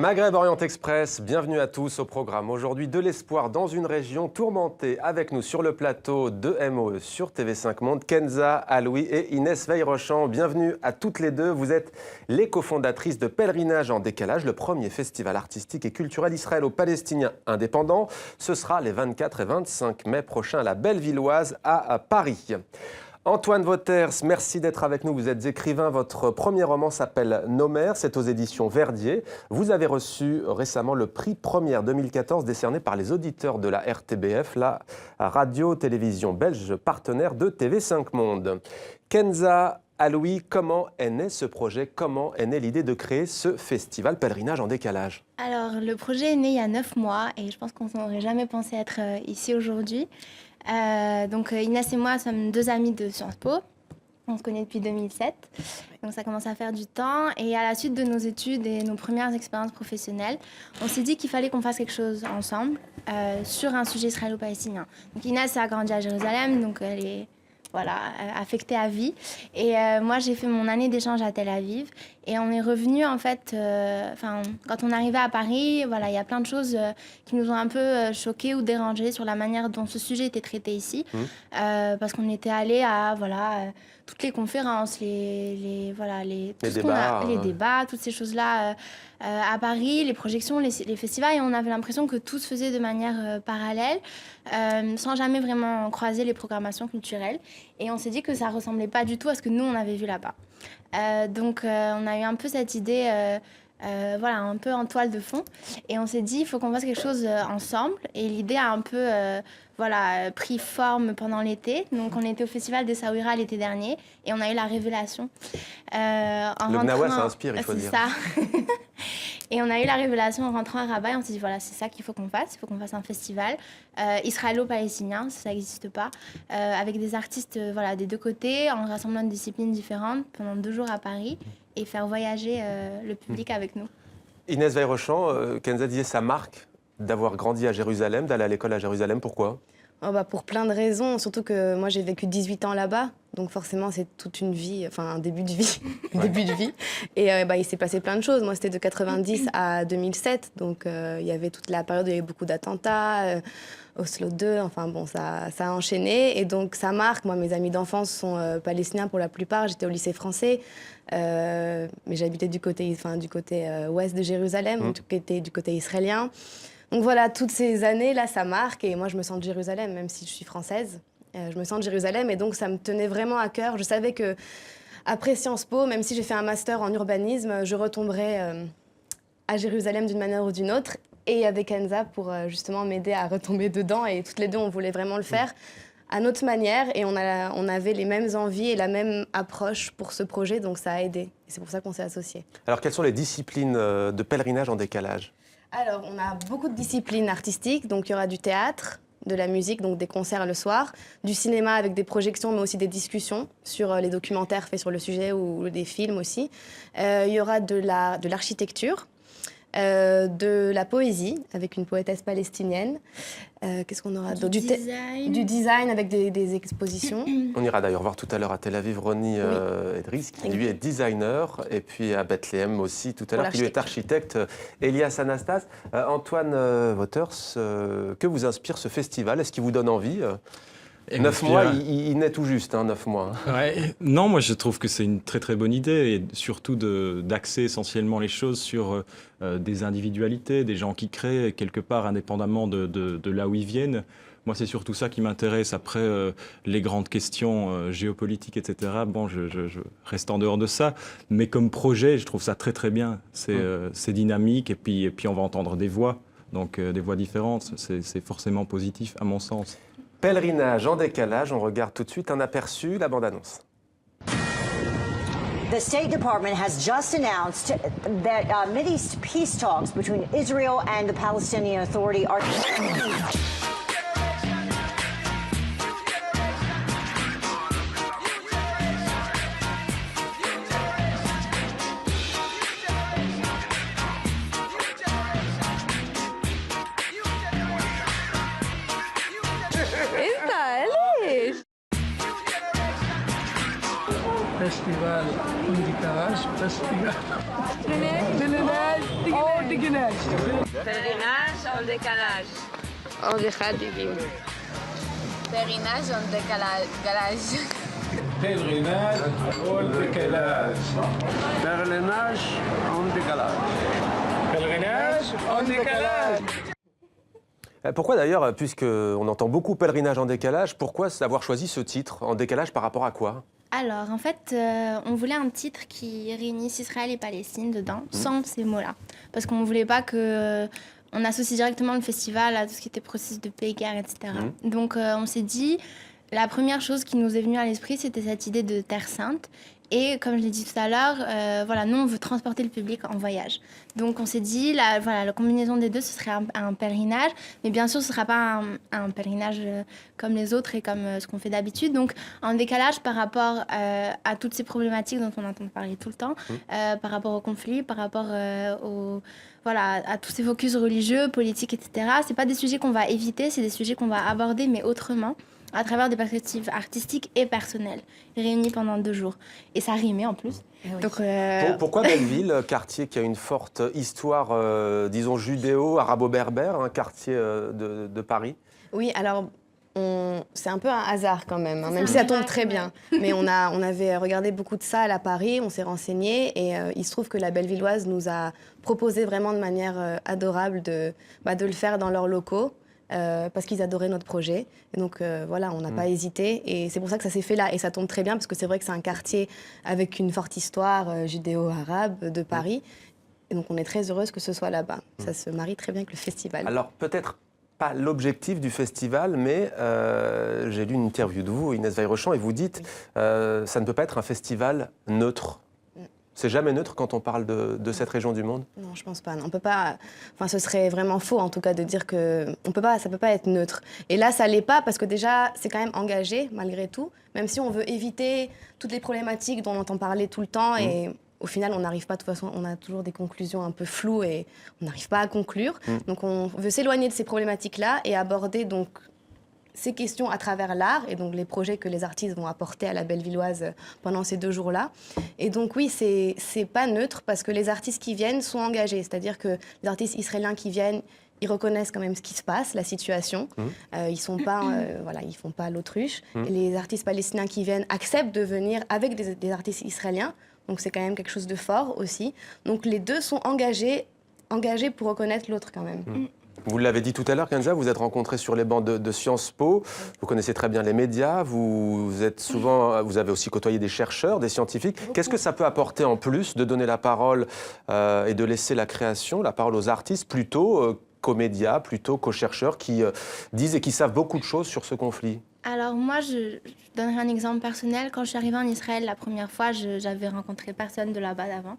Maghreb Orient Express, bienvenue à tous au programme. Aujourd'hui, de l'espoir dans une région tourmentée. Avec nous sur le plateau de MOE sur TV5 Monde, Kenza Aloui et Inès Veil-Rochant. Bienvenue à toutes les deux. Vous êtes les cofondatrices de Pèlerinage en décalage, le premier festival artistique et culturel israélo-palestinien indépendant. Ce sera les 24 et 25 mai prochains à la Bellevilloise à Paris. Antoine Wauters, merci d'être avec nous. Vous êtes écrivain. Votre premier roman s'appelle Nomère. C'est aux éditions Verdier. Vous avez reçu récemment le prix Première 2014 décerné par les auditeurs de la RTBF, la radio-télévision belge partenaire de TV5 Monde. Kenza Aloui, comment est né ce projet? Comment est née l'idée de créer ce festival Pèlerinage en décalage? Alors, le projet est né il y a 9 mois et je pense qu'on n'aurait jamais pensé être ici aujourd'hui. Donc Inès et moi sommes deux amies de Sciences Po. On se connaît depuis 2007, donc ça commence à faire du temps. Et à la suite de nos études et nos premières expériences professionnelles, on s'est dit qu'il fallait qu'on fasse quelque chose ensemble sur un sujet israélo-palestinien. Donc Inès a grandi à Jérusalem, donc elle est affectée à vie. Et moi, j'ai fait mon année d'échange à Tel Aviv. Et on est revenu en fait, quand on arrivait à Paris, il y a plein de choses qui nous ont un peu choqués ou dérangés sur la manière dont ce sujet était traité ici. Parce qu'on était allés à toutes les conférences, les débats, toutes ces choses-là à Paris, les projections, les festivals. Et on avait l'impression que tout se faisait de manière parallèle, sans jamais vraiment croiser les programmations culturelles. Et on s'est dit que ça ne ressemblait pas du tout à ce que nous, on avait vu là-bas. Donc, on a eu un peu cette idée, un peu en toile de fond. Et on s'est dit, il faut qu'on fasse quelque chose ensemble. Et l'idée a un peu pris forme pendant l'été. Donc, on était au Festival des Saouira l'été dernier. Et on a eu la révélation. Le Gnawa, ça inspire, il faut dire. C'est ça. Et on a eu la révélation en rentrant à Rabat. Et on s'est dit, c'est ça qu'il faut qu'on fasse. Il faut qu'on fasse un festival israélo-palestinien, ça n'existe pas, avec des artistes des deux côtés, en rassemblant des disciplines différentes pendant 2 jours à Paris et faire voyager le public avec nous. Inès Veil-Rochant, Kenza disait ça marque d'avoir grandi à Jérusalem, d'aller à l'école à Jérusalem. Pourquoi ? Pour plein de raisons, surtout que moi j'ai vécu 18 ans là-bas, donc forcément c'est toute une vie, un début de vie, début de vie. Et il s'est passé plein de choses. Moi c'était de 90 à 2007, donc il y avait toute la période où il y avait beaucoup d'attentats, Oslo 2, ça a enchaîné. Et donc ça marque, moi mes amis d'enfance sont palestiniens pour la plupart, j'étais au lycée français, mais j'habitais du côté ouest de Jérusalem, du côté israélien. Donc voilà, toutes ces années-là, ça marque. Et moi, je me sens de Jérusalem, même si je suis française. Je me sens de Jérusalem et donc ça me tenait vraiment à cœur. Je savais qu'après Sciences Po, même si j'ai fait un master en urbanisme, je retomberais à Jérusalem d'une manière ou d'une autre. Et avec Kenza pour justement m'aider à retomber dedans. Et toutes les deux, on voulait vraiment le faire à notre manière. Et on avait les mêmes envies et la même approche pour ce projet. Donc ça a aidé. Et c'est pour ça qu'on s'est associés. Alors, quelles sont les disciplines de Pèlerinage en décalage ? Alors, on a beaucoup de disciplines artistiques, donc il y aura du théâtre, de la musique, donc des concerts le soir, du cinéma avec des projections, mais aussi des discussions sur les documentaires faits sur le sujet ou des films aussi. Il y aura de l'architecture, de la poésie avec une poétesse palestinienne. Qu'est-ce qu'on aura d'autre ? Du design avec des expositions. On ira d'ailleurs voir tout à l'heure à Tel Aviv Roni Edris, qui lui est designer, et puis à Bethléem aussi tout à l'heure, qui lui est architecte, Elias Anastas. Antoine Wauters, que vous inspire ce festival? Est-ce qu'il vous donne envie? 9 mois, il naît tout juste, 9 mois. Ouais. Non, moi je trouve que c'est une très très bonne idée, et surtout d'axer essentiellement les choses sur des individualités, des gens qui créent quelque part indépendamment de là où ils viennent. Moi, c'est surtout ça qui m'intéresse. Après, les grandes questions géopolitiques, etc., je reste en dehors de ça. Mais comme projet, je trouve ça très très bien. C'est dynamique, et puis on va entendre des voix, donc des voix différentes. C'est forcément positif, à mon sens. Pèlerinage en décalage, on regarde tout de suite un aperçu, la bande-annonce. The State Department has just announced that Mideast peace talks between Israel and the Palestinian Authority are... festival on décalage, festival. Pèlerinage en décalage. On décalage. Pèlerinage en décalage. Pèlerinage en décalage. Pèlerinage en décalage. Pèlerinage en décalage. Pourquoi d'ailleurs, puisqu'on entend beaucoup pèlerinage en décalage, pourquoi avoir choisi ce titre en décalage par rapport à quoi? Alors, en fait, on voulait un titre qui réunisse Israël et Palestine dedans, sans ces mots-là. Parce qu'on ne voulait pas que on associe directement le festival à tout ce qui était processus de paix, guerre, etc. Donc, on s'est dit, la première chose qui nous est venue à l'esprit, c'était cette idée de Terre Sainte. Et comme je l'ai dit tout à l'heure, voilà, nous, on veut transporter le public en voyage. Donc, on s'est dit, la combinaison des deux, ce serait un pèlerinage. Mais bien sûr, ce ne sera pas un pèlerinage comme les autres et comme ce qu'on fait d'habitude. Donc, en décalage par rapport à toutes ces problématiques dont on entend parler tout le temps, par rapport au conflit, par rapport à tous ces focus religieux, politiques, etc. Ce n'est pas des sujets qu'on va éviter, c'est des sujets qu'on va aborder, mais autrement, à travers des perspectives artistiques et personnelles, réunies pendant 2 jours. Et ça rimait en plus. Donc, Pourquoi Belleville, quartier qui a une forte histoire, disons, judéo-arabo-berbère, un quartier de Paris? Oui, alors c'est un peu un hasard quand même, même si ça tombe très bien. Mais on avait regardé beaucoup de salles à Paris, on s'est renseigné et il se trouve que la Bellevilloise nous a proposé vraiment de manière adorable de le faire dans leurs locaux. Parce qu'ils adoraient notre projet. Et donc voilà, on n'a pas hésité. Et c'est pour ça que ça s'est fait là. Et ça tombe très bien, parce que c'est vrai que c'est un quartier avec une forte histoire judéo-arabe de Paris. Et donc on est très heureuse que ce soit là-bas. Ça se marie très bien avec le festival. Alors peut-être pas l'objectif du festival, mais j'ai lu une interview de vous, Inès Weyrochamp, et vous dites ça ne peut pas être un festival neutre. C'est jamais neutre quand on parle de cette région du monde? Non, je pense pas. Non, on peut pas. Enfin, ce serait vraiment faux, en tout cas, de dire que ça peut pas être neutre. Et là, ça l'est pas parce que déjà, c'est quand même engagé malgré tout. Même si on veut éviter toutes les problématiques dont on entend parler tout le temps, et au final, on n'arrive pas. De toute façon, on a toujours des conclusions un peu floues et on n'arrive pas à conclure. Donc, on veut s'éloigner de ces problématiques-là et aborder donc ces questions à travers l'art et donc les projets que les artistes vont apporter à la Bellevilloise pendant ces 2 jours-là. Et donc oui, c'est pas neutre parce que les artistes qui viennent sont engagés. C'est-à-dire que les artistes israéliens qui viennent, ils reconnaissent quand même ce qui se passe, la situation. Ils sont pas, ils font pas l'autruche. Et les artistes palestiniens qui viennent acceptent de venir avec des artistes israéliens. Donc c'est quand même quelque chose de fort aussi. Donc les deux sont engagés pour reconnaître l'autre quand même. Vous l'avez dit tout à l'heure, Kenza, vous êtes rencontrés sur les bancs de Sciences Po, vous connaissez très bien les médias, vous avez aussi côtoyé des chercheurs, des scientifiques. Qu'est-ce que ça peut apporter en plus de donner la parole et de laisser la création, la parole aux artistes, plutôt qu'aux médias, plutôt qu'aux chercheurs qui disent et qui savent beaucoup de choses sur ce conflit? Alors moi, je donnerai un exemple personnel. Quand je suis arrivée en Israël la première fois, j'avais rencontré personne de là-bas d'avant.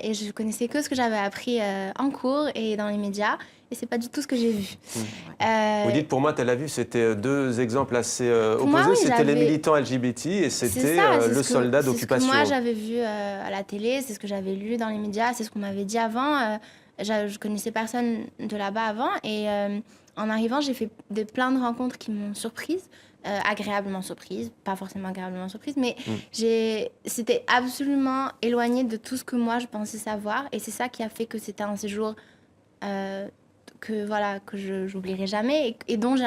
Et je connaissais que ce que j'avais appris en cours et dans les médias. Et c'est pas du tout ce que j'ai vu. Vous dites, pour moi, Tel Aviv, c'était 2 exemples assez opposés. Moi, oui, c'était les militants LGBT et c'était le soldat d'occupation. C'est ce que moi, j'avais vu à la télé, c'est ce que j'avais lu dans les médias, c'est ce qu'on m'avait dit avant. Je connaissais personne de là-bas avant. Et en arrivant, j'ai fait plein de rencontres qui m'ont surprise. Agréablement surprise, pas forcément agréablement surprise, mais c'était absolument éloigné de tout ce que moi je pensais savoir. Et c'est ça qui a fait que c'était un séjour que je n'oublierai jamais et dont j'ai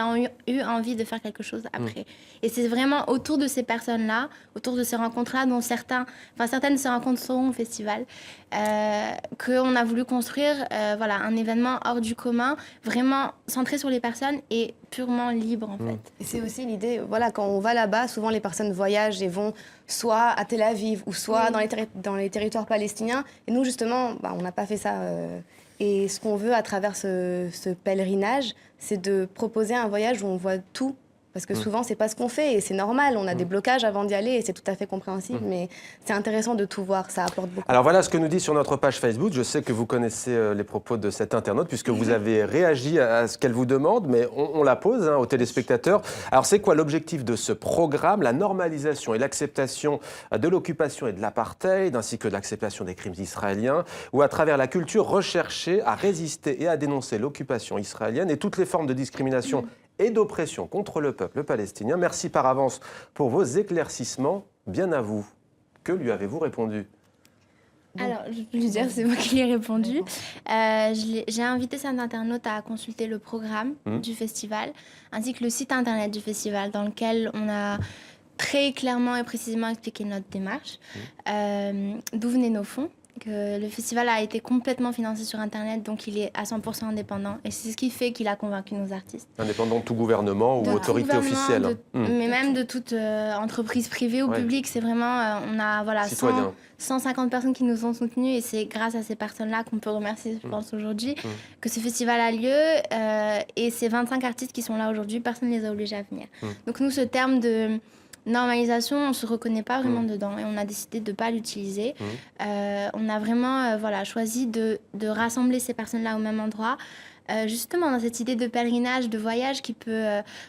eu envie de faire quelque chose après. Et c'est vraiment autour de ces personnes-là, autour de ces rencontres-là, dont certaines de ces rencontres seront au festival, qu'on a voulu construire un événement hors du commun, vraiment centré sur les personnes et purement libre en fait. Et c'est aussi l'idée, quand on va là-bas, souvent les personnes voyagent et vont soit à Tel Aviv ou soit dans les territoires palestiniens. Et nous justement, on n'a pas fait ça. Et ce qu'on veut à travers ce pèlerinage, c'est de proposer un voyage où on voit tout. Parce que souvent, c'est pas ce qu'on fait et c'est normal. On a des blocages avant d'y aller et c'est tout à fait compréhensible. Mais c'est intéressant de tout voir, ça apporte beaucoup. Alors voilà ce que nous dit sur notre page Facebook. Je sais que vous connaissez les propos de cette internaute puisque vous avez réagi à ce qu'elle vous demande, mais on la pose aux téléspectateurs. Alors c'est quoi l'objectif de ce programme? La normalisation et l'acceptation de l'occupation et de l'apartheid, ainsi que de l'acceptation des crimes israéliens, ou à travers la culture rechercher à résister et à dénoncer l'occupation israélienne et toutes les formes de discrimination et d'oppression contre le peuple palestinien. Merci par avance pour vos éclaircissements. Bien à vous. Que lui avez-vous répondu ? Alors, je peux lui dire, c'est moi qui lui ai répondu. J'ai invité cet internaute à consulter le programme du festival, ainsi que le site internet du festival, dans lequel on a très clairement et précisément expliqué notre démarche, d'où venaient nos fonds. Que le festival a été complètement financé sur Internet, donc il est à 100% indépendant. Et c'est ce qui fait qu'il a convaincu nos artistes. Indépendant de tout gouvernement ou autorité officielle. Mais même de toute entreprise privée ou publique. C'est vraiment, on a 150 personnes qui nous ont soutenus et c'est grâce à ces personnes-là qu'on peut remercier, je pense, aujourd'hui, que ce festival a lieu. Et ces 25 artistes qui sont là aujourd'hui, personne ne les a obligés à venir. Donc nous, ce terme de normalisation, on ne se reconnaît pas vraiment dedans et on a décidé de ne pas l'utiliser. On a vraiment choisi de rassembler ces personnes-là au même endroit, justement dans cette idée de pèlerinage, de voyage qui peut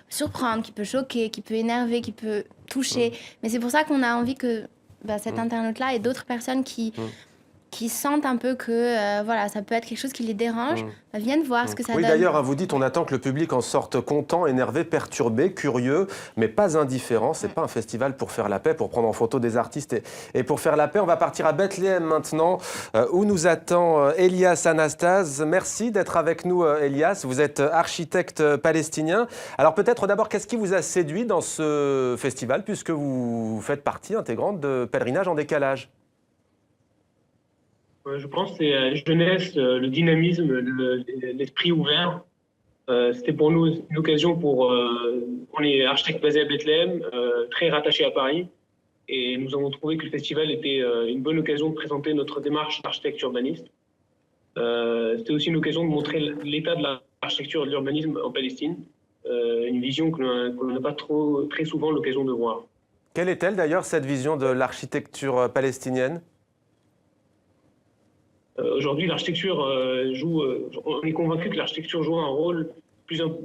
surprendre, qui peut choquer, qui peut énerver, qui peut toucher. Mais c'est pour ça qu'on a envie que cet internaute-là et d'autres personnes qui sentent un peu que ça peut être quelque chose qui les dérange, viennent voir ce que ça donne. Oui, d'ailleurs, vous dites, on attend que le public en sorte content, énervé, perturbé, curieux, mais pas indifférent. C'est pas un festival pour faire la paix, pour prendre en photo des artistes et pour faire la paix. On va partir à Bethléem maintenant, où nous attend Elias Anastase. Merci d'être avec nous, Elias. Vous êtes architecte palestinien. Alors peut-être d'abord, qu'est-ce qui vous a séduit dans ce festival, puisque vous faites partie intégrante de Pèlerinage en décalage ? Je pense que c'est la jeunesse, le dynamisme, l'esprit ouvert. C'était pour nous une occasion on est architecte basé à Bethléem, très rattaché à Paris. Et nous avons trouvé que le festival était une bonne occasion de présenter notre démarche d'architecte urbaniste. C'était aussi une occasion de montrer l'état de l'architecture et de l'urbanisme en Palestine. Une vision que l'on n'a pas très souvent l'occasion de voir. Quelle est-elle d'ailleurs, cette vision de l'architecture palestinienne ? Aujourd'hui, l'architecture on est convaincu que l'architecture joue un rôle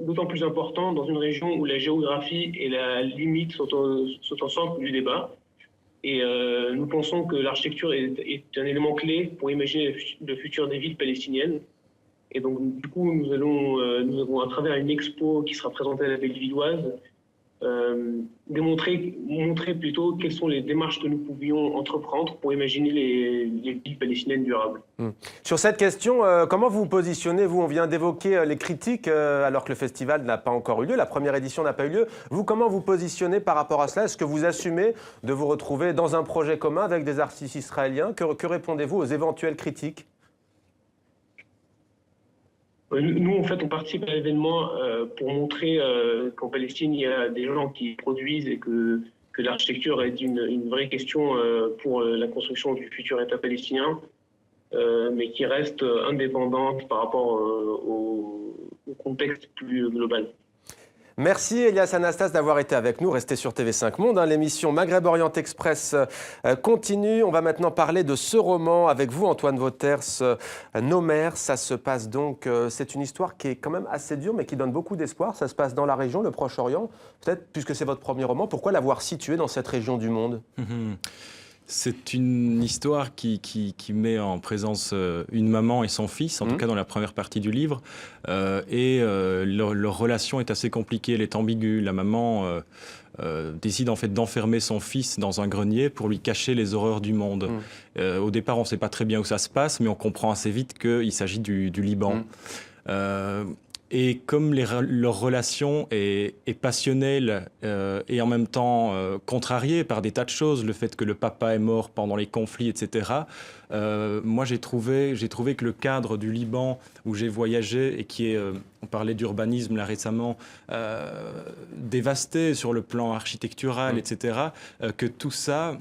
d'autant plus important dans une région où la géographie et la limite sont au centre du débat. Et nous pensons que l'architecture est un élément clé pour imaginer le futur des villes palestiniennes. Et donc, du coup, nous avons, à travers une expo qui sera présentée à la Bellevilloise, montrer plutôt quelles sont les démarches que nous pouvions entreprendre pour imaginer les villes palestiniennes durables. Sur cette question, comment vous vous positionnez ? Vous, on vient d'évoquer les critiques alors que le festival n'a pas encore eu lieu, la première édition n'a pas eu lieu. Vous, comment vous positionnez par rapport à cela ? Est-ce que vous assumez de vous retrouver dans un projet commun avec des artistes israéliens ? Que répondez-vous aux éventuelles critiques ? Nous, en fait, on participe à l'événement pour montrer qu'en Palestine, il y a des gens qui produisent et que l'architecture est une vraie question pour la construction du futur État palestinien, mais qui reste indépendante par rapport au contexte plus global. Merci Elias Anastase d'avoir été avec nous. Restez sur TV5 Monde. L'émission Maghreb Orient Express continue. On va maintenant parler de ce roman avec vous, Antoine Wauters, Nos mères. Ça se passe donc, c'est une histoire qui est quand même assez dure, mais qui donne beaucoup d'espoir. Ça se passe dans la région, le Proche-Orient. Peut-être, puisque c'est votre premier roman, pourquoi l'avoir situé dans cette région du monde ? C'est une histoire qui met en présence une maman et son fils, en tout cas dans la première partie du livre. Leur relation est assez compliquée, elle est ambiguë. La maman décide en fait d'enfermer son fils dans un grenier pour lui cacher les horreurs du monde. Au départ, on ne sait pas très bien où ça se passe, mais on comprend assez vite qu'il s'agit du Liban. Et comme leur relation est passionnelle et en même temps contrariée par des tas de choses, le fait que le papa est mort pendant les conflits, etc., moi j'ai trouvé que le cadre du Liban où j'ai voyagé et qui est, on parlait d'urbanisme là récemment, dévasté sur le plan architectural, etc., que tout ça,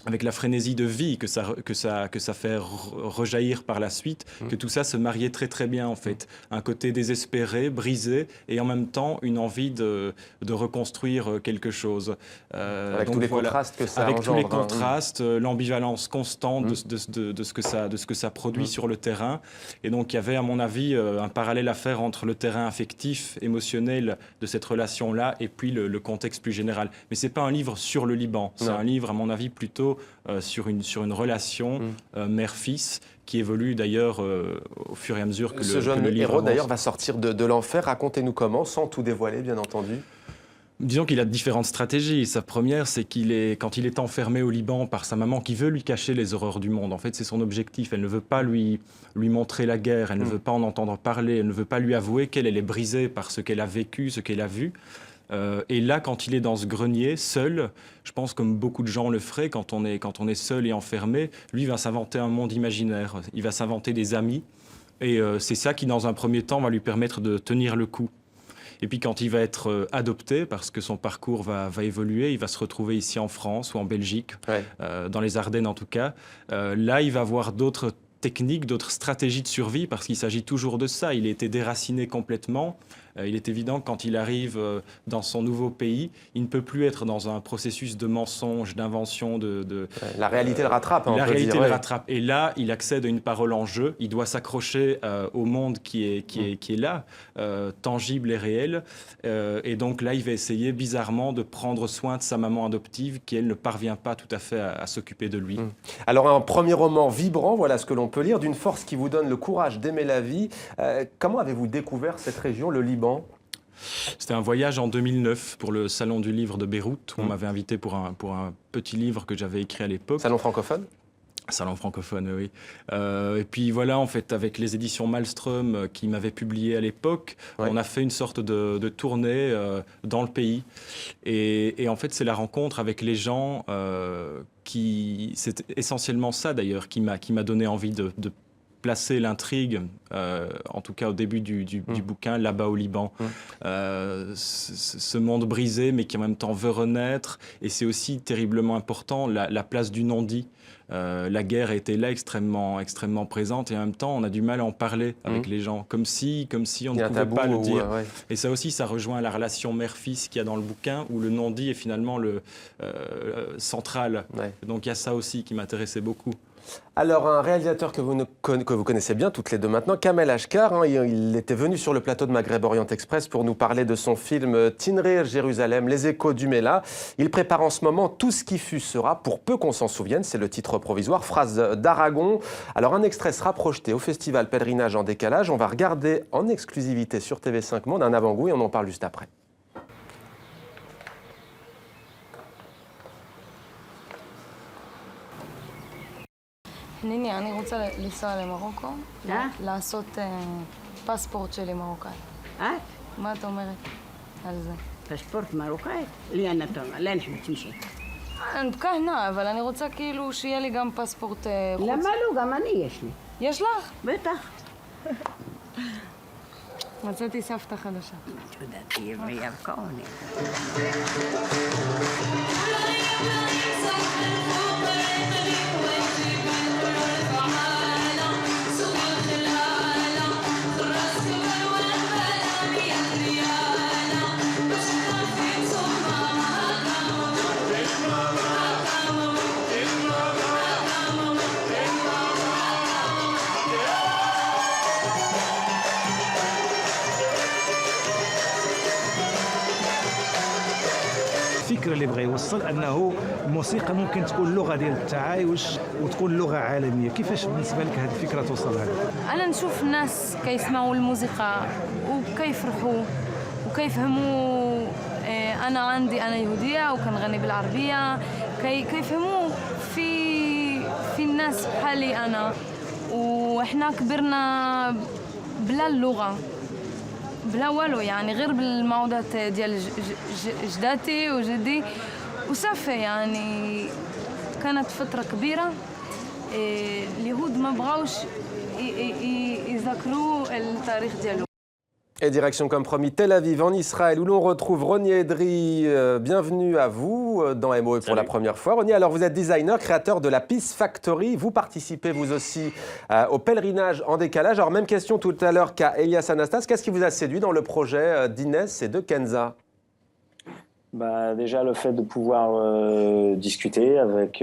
avec la frénésie de vie que ça fait rejaillir par la suite, que tout ça se mariait très très bien en fait. Un côté désespéré, brisé, et en même temps une envie de reconstruire quelque chose. Avec tous les contrastes que ça engendre. Avec tous les contrastes, l'ambivalence constante de ce que ça produit sur le terrain. Et donc il y avait à mon avis un parallèle à faire entre le terrain affectif, émotionnel de cette relation-là et puis le contexte plus général. Mais c'est pas un livre sur le Liban, c'est un livre à mon avis plutôt sur une relation mère-fils qui évolue d'ailleurs au fur et à mesure que ce jeune héros d'ailleurs va sortir de l'enfer. Racontez-nous comment, sans tout dévoiler bien entendu. Disons qu'il a différentes stratégies. Sa première, c'est quand il est enfermé au Liban par sa maman qui veut lui cacher les horreurs du monde. En fait, c'est son objectif. Elle ne veut pas lui montrer la guerre, elle ne veut pas en entendre parler, elle ne veut pas lui avouer qu'elle est brisée par ce qu'elle a vécu, ce qu'elle a vu. Et là, quand il est dans ce grenier, seul, je pense comme beaucoup de gens le feraient, quand on est seul et enfermé, lui va s'inventer un monde imaginaire. Il va s'inventer des amis. Et c'est ça qui, dans un premier temps, va lui permettre de tenir le coup. Et puis quand il va être adopté, parce que son parcours va évoluer, il va se retrouver ici en France ou en Belgique, dans les Ardennes en tout cas. Là, il va avoir d'autres techniques, d'autres stratégies de survie, parce qu'il s'agit toujours de ça. Il a été déraciné complètement. Il est évident que quand il arrive dans son nouveau pays, il ne peut plus être dans un processus de mensonge, d'invention. La réalité le rattrape, on la peut réalité dire, le rattrape. Et là, il accède à une parole en jeu. Il doit s'accrocher au monde qui est là, tangible et réel. Et donc là, il va essayer bizarrement de prendre soin de sa maman adoptive, qui, elle, ne parvient pas tout à fait à s'occuper de lui. Alors, un premier roman vibrant, voilà ce que l'on peut lire, d'une force qui vous donne le courage d'aimer la vie. Comment avez-vous découvert cette région, le Liban ? C'était un voyage en 2009 pour le Salon du Livre de Beyrouth. On m'avait invité pour un petit livre que j'avais écrit à l'époque. Salon francophone ? Salon francophone, oui. Et puis voilà, en fait, avec les éditions Malmström qui m'avaient publié à l'époque, on a fait une sorte de tournée dans le pays. Et en fait, c'est la rencontre avec les gens c'est essentiellement ça d'ailleurs qui m'a donné envie de placer l'intrigue, en tout cas au début du bouquin, là-bas au Liban. Ce monde brisé, mais qui en même temps veut renaître. Et c'est aussi terriblement important, la place du non-dit. La guerre était là extrêmement présente et en même temps on a du mal à en parler avec les gens, comme si on ne pouvait pas le dire. Et ça aussi, ça rejoint la relation mère-fils qu'il y a dans le bouquin, où le non-dit est finalement le central. Donc il y a ça aussi qui m'intéressait beaucoup. Alors, un réalisateur que vous connaissez bien, toutes les deux maintenant, Kamel Ashkar, il était venu sur le plateau de Maghreb Orient Express pour nous parler de son film Tinrir Jérusalem, Les échos du Mela. Il prépare en ce moment Tout ce qui fut sera, pour peu qu'on s'en souvienne, c'est le titre provisoire, phrase d'Aragon. Alors, un extrait sera projeté au festival Pèlerinage en décalage. On va regarder en exclusivité sur TV5 Monde un avant-goût et on en parle juste après. ניני, אני רוצה לנסוע למרוקו, לעשות פספורט שלי מרוקאי. מה את אומרת על זה? פספורט מרוקאי? לי אין נתון, לאן תמשיכי? אני כהנה, אבל אני רוצה כאילו שיהיה לי גם פספורט חוץ. למה לא? גם אני יש לי. יש לך? בטח. מצאתי סבתא חדשה. תודה, תהיה בריאה וכהונה. الفكرة اللي بغى يوصل أنه الموسيقى ممكن تكون لغة ديال التعايش وتكون لغة عالمية. كيفاش بالنسبة لك هذه الفكرة توصل هذا؟ أنا نشوف الناس كيسمعوا الموسيقى وكيفرحوا وكيفهموا أنا يهودية وكنغني بالعربية كيفهموا في الناس بحالي أنا وإحنا كبرنا بلا اللغة بلا والو يعني غير بالمعوضات ديال جداتي وجدي وصافي يعني كانت فترة كبيرة اليهود ما بغاوش يذكروا التاريخ ديالهم. Et direction comme promis Tel Aviv en Israël où l'on retrouve Roni Edry. Bienvenue à vous dans MOE pour la première fois. Roni, alors vous êtes designer, créateur de la Peace Factory. Vous participez vous aussi au pèlerinage en décalage. Alors même question tout à l'heure qu'à Elias Anastas. Qu'est-ce qui vous a séduit dans le projet d'Inès et de Kenza ? Déjà le fait de pouvoir discuter avec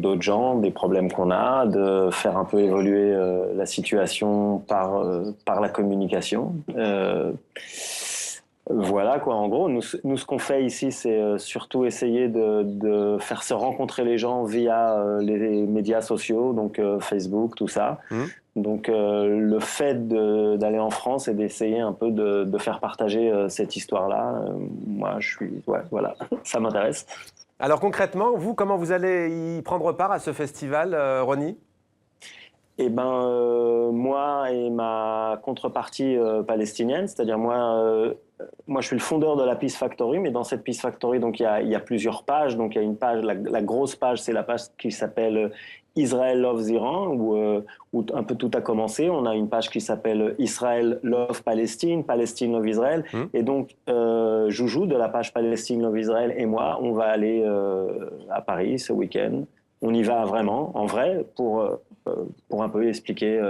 d'autres gens, des problèmes qu'on a, de faire un peu évoluer la situation par la communication. Voilà quoi, en gros, nous ce qu'on fait ici, c'est surtout essayer de faire se rencontrer les gens via les médias sociaux, donc Facebook, tout ça. Donc le fait d'aller en France et d'essayer un peu de faire partager cette histoire-là, moi voilà, ça m'intéresse. Alors concrètement, vous, comment vous allez y prendre part à ce festival, Ronnie ? Eh ben, moi et ma contrepartie palestinienne, c'est-à-dire moi, je suis le fondeur de la Peace Factory, mais dans cette Peace Factory, donc il y a plusieurs pages. Donc il y a une page, la grosse page, c'est la page qui s'appelle Israel Loves Iran, où un peu tout a commencé. On a une page qui s'appelle Israel Love Palestine, Palestine Love Israel. Et donc Joujou de la page Palestine Love Israel et moi, on va aller à Paris ce week-end. On y va vraiment, en vrai, pour un peu expliquer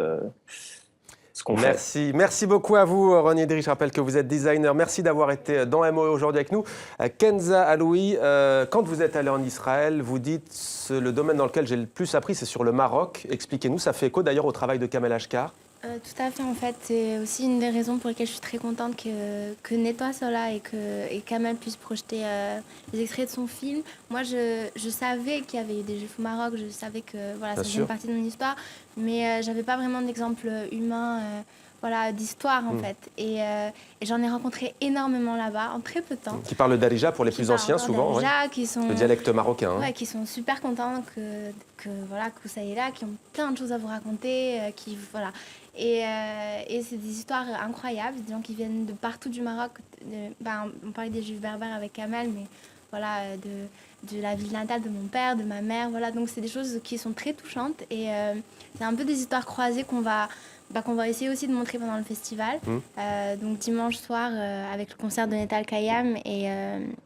ce qu'on fait. Merci beaucoup à vous, Ronnie Idriss. Je rappelle que vous êtes designer. Merci d'avoir été dans MOE aujourd'hui avec nous. Kenza Aloui, quand vous êtes allé en Israël, vous dites le domaine dans lequel j'ai le plus appris, c'est sur le Maroc. Expliquez-nous, ça fait écho d'ailleurs au travail de Kamel Ashkar. Tout à fait, en fait, c'est aussi une des raisons pour lesquelles je suis très contente que Nettoie soit là et Kamel puisse projeter les extraits de son film. Moi, je savais qu'il y avait eu des Juifs au Maroc, je savais que voilà, ça faisait une partie de mon histoire, mais j'avais pas vraiment d'exemple humain, d'histoire en fait. Et j'en ai rencontré énormément là-bas, en très peu de temps. Qui parlent d'Arija pour les plus anciens, souvent, qui sont, le dialecte marocain. Qui sont super contents que vous soyez là, qui ont plein de choses à vous raconter, voilà. Et c'est des histoires incroyables, des gens qui viennent de partout du Maroc. On parlait des Juifs berbères avec Kamel, mais voilà, de la ville natale de mon père, de ma mère. Voilà, donc c'est des choses qui sont très touchantes. Et c'est un peu des histoires croisées qu'on va essayer aussi de montrer pendant le festival. Donc dimanche soir, avec le concert de Netal Kayam et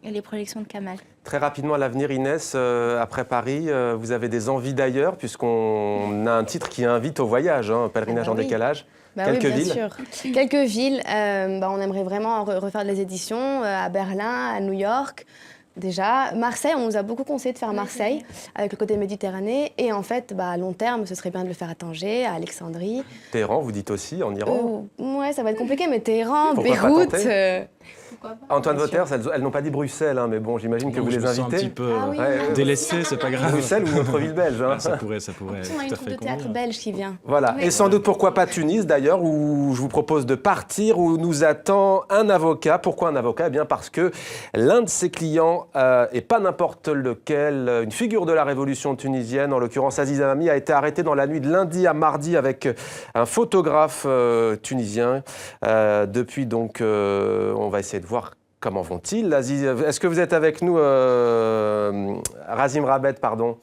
les projections de Kamel. Très rapidement à l'avenir, Inès, après Paris, vous avez des envies d'ailleurs, puisqu'on a un titre qui invite au voyage, Pèlerinage en décalage. Quelques villes. Sûr. Quelques villes. On aimerait vraiment refaire des éditions à Berlin, à New York. Déjà, Marseille, on nous a beaucoup conseillé de faire Marseille, avec le côté méditerranéen. Et en fait, à long terme, ce serait bien de le faire à Tanger, à Alexandrie. Téhéran, vous dites aussi, en Iran. Ouais, ça va être compliqué, mais Téhéran, Beyrouth... Antoine Wauters, elles n'ont pas dit Bruxelles, mais bon, j'imagine que vous les invitez. Un petit peu délaissé, c'est pas grave. Bruxelles ou notre ville belge. Ça pourrait on a une troupe de théâtre belge qui vient. Voilà, et sans doute pourquoi pas Tunis d'ailleurs, où je vous propose de partir, où nous attend un avocat. Pourquoi un avocat ? Eh bien parce que l'un de ses clients, et pas n'importe lequel, une figure de la révolution tunisienne, en l'occurrence Aziz Amami, a été arrêté dans la nuit de lundi à mardi avec un photographe tunisien. Depuis donc, on va essayer de voir comment vont-ils. Est-ce que vous êtes avec nous, Razim Rabet, pardon ?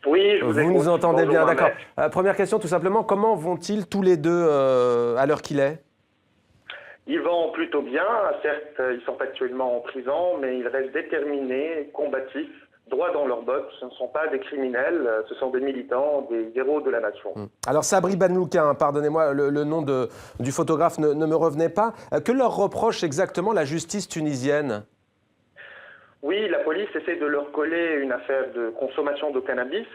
Oui, je vous écoute. Vous nous entendez Bonjour, bien, Mohamed. d'accord. Première question, tout simplement, comment vont-ils tous les deux à l'heure qu'il est ? Ils vont plutôt bien. Certes, ils sont actuellement en prison, mais ils restent déterminés, combatifs, droit dans leurs bottes. Ce ne sont pas des criminels, ce sont des militants, des héros de la nation. Alors Sabri Benlouka, pardonnez-moi, le nom du photographe ne me revenait pas. Que leur reproche exactement la justice tunisienne ? Oui, la police essaie de leur coller une affaire de consommation de cannabis.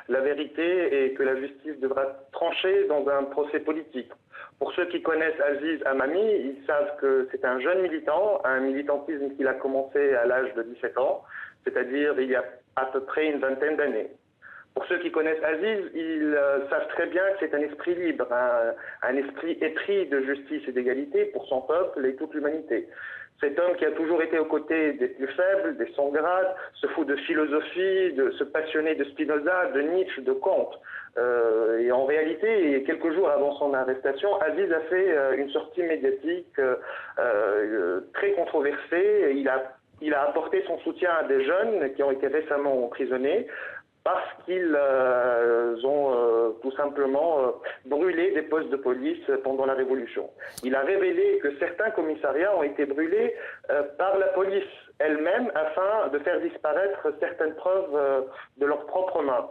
La vérité est que la justice devra trancher dans un procès politique. Pour ceux qui connaissent Aziz Amami, ils savent que c'est un jeune militant, un militantisme qu'il a commencé à l'âge de 17 ans, c'est-à-dire il y a à peu près une vingtaine d'années. Pour ceux qui connaissent Aziz, ils savent très bien que c'est un esprit libre, un esprit épris de justice et d'égalité pour son peuple et toute l'humanité. Cet homme qui a toujours été aux côtés des plus faibles, des sans-grades, se fout de philosophie, se passionner de Spinoza, de Nietzsche, de Kant. Et en réalité, quelques jours avant son arrestation, Aziz a fait une sortie médiatique très controversée. Il a apporté son soutien à des jeunes qui ont été récemment emprisonnés parce qu'ils ont tout simplement brûlé des postes de police pendant la Révolution. Il a révélé que certains commissariats ont été brûlés par la police elle-même afin de faire disparaître certaines preuves de leurs propres mains.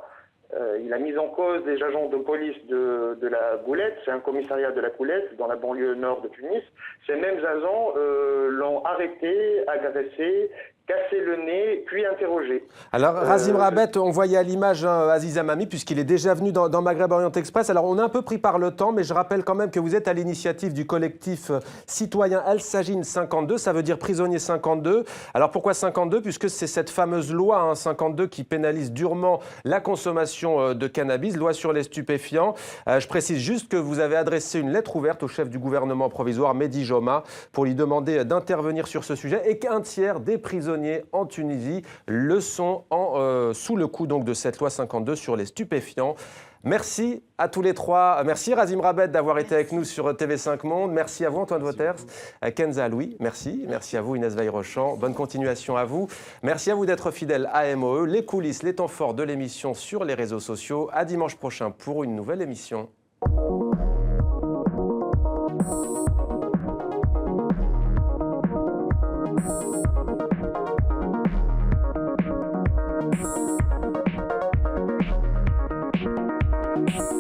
Il a mis en cause des agents de police de la Goulette, c'est un commissariat de la Goulette dans la banlieue nord de Tunis. Ces mêmes agents l'ont arrêté, agressé, casser le nez, puis interroger. Alors, Razim Rabet, on voyait à l'image Aziz Amami, puisqu'il est déjà venu dans Maghreb Orient Express. Alors, on est un peu pris par le temps, mais je rappelle quand même que vous êtes à l'initiative du collectif citoyen Al Sajin 52, ça veut dire prisonnier 52. Alors, pourquoi 52 ? Puisque c'est cette fameuse loi 52 qui pénalise durement la consommation de cannabis, loi sur les stupéfiants. Je précise juste que vous avez adressé une lettre ouverte au chef du gouvernement provisoire, Mehdi Joma, pour lui demander d'intervenir sur ce sujet et qu'un tiers des prisonniers en Tunisie le sont sous le coup donc, de cette loi 52 sur les stupéfiants. Merci à tous les trois. Merci Razim Rabet d'avoir été avec nous sur TV5 Monde. Merci à vous Antoine Wauters. Kenza Aloui, merci. Merci à vous Inès Veil-Rochant. Bonne continuation à vous. Merci à vous d'être fidèles à MOE. Les coulisses, les temps forts de l'émission sur les réseaux sociaux. À dimanche prochain pour une nouvelle émission. Yeah.